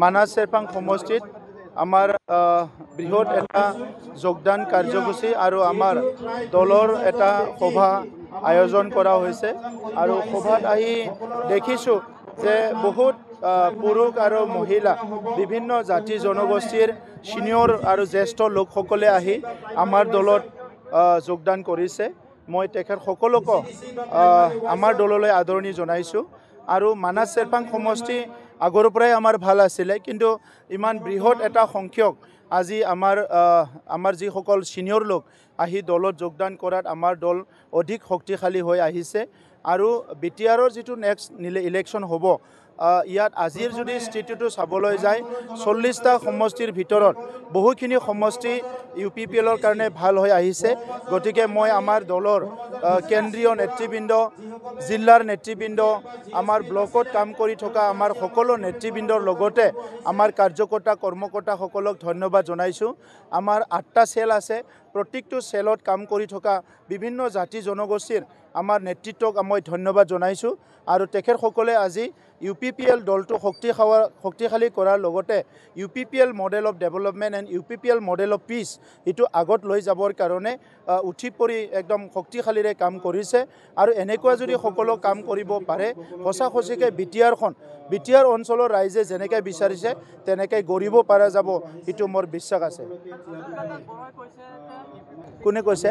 মানাস চেৰপাং সমষ্টিত আমাৰ বৃহৎ এটা যোগদান কাৰ্যসূচী আৰু আমাৰ দলৰ এটা সভা আয়োজন কৰা হৈছে আৰু সভাত আহি দেখিছোঁ যে বহুত পুৰুষ আৰু মহিলা বিভিন্ন জাতি জনগোষ্ঠীৰ সিনিয়ৰ আৰু জ্যেষ্ঠ লোকসকলে আহি আমাৰ দলত যোগদান কৰিছে। মই তেখেত সকলোকে আমাৰ দললৈ আদৰণি জনাইছোঁ আৰু মানাস চেৰপাং সমষ্টি আগৰ পৰাই আমাৰ ভাল আছিলে, কিন্তু ইমান বৃহৎ এটা সংখ্যক আজি আমাৰ যিসকল সিনিয়ৰ লোক আহি দলত যোগদান কৰাত আমাৰ দল অধিক শক্তিশালী হৈ আহিছে আৰু বিটিআৰৰ যিটো নেক্সট ইলেকশ্যন হ'ব ইয়াত আজিৰ যদি স্থিতিটো চাবলৈ যায় 40টা সমষ্টিৰ ভিতৰত বহুখিনি সমষ্টি UPPLৰ কাৰণে ভাল হৈ আহিছে। গতিকে মই আমাৰ দলৰ কেন্দ্ৰীয় নেতৃবৃন্দ, জিলাৰ নেতৃবৃন্দ, আমাৰ ব্লকত কাম কৰি থকা আমাৰ সকলো নেতৃবৃন্দৰ লগতে আমাৰ কাৰ্যকৰ্তা কৰ্মকৰ্তাসকলক ধন্যবাদ জনাইছোঁ। আমাৰ 8টা চেল আছে, প্ৰত্যেকটো চেলত কাম কৰি থকা বিভিন্ন জাতি জনগোষ্ঠীৰ আমাৰ নেতৃত্বক মই ধন্যবাদ জনাইছোঁ আৰু তেখেতসকলে আজি UPPL দলটো শক্তিশালী কৰাৰ লগতে UPPL model of development and UPPL model of peace এইটো আগত লৈ যাবৰ কাৰণে উঠি পৰি একদম শক্তিশালীৰে কাম কৰিছে আৰু এনেকুৱা যদি সকলো কাম কৰিব পাৰে সঁচাকৈ বিটিআৰ অঞ্চলৰ ৰাইজে যেনেকৈ বিচাৰিছে তেনেকৈ গঢ়িব পৰা যাব, এইটো মোৰ বিশ্বাস আছে। কোনে কৈছে?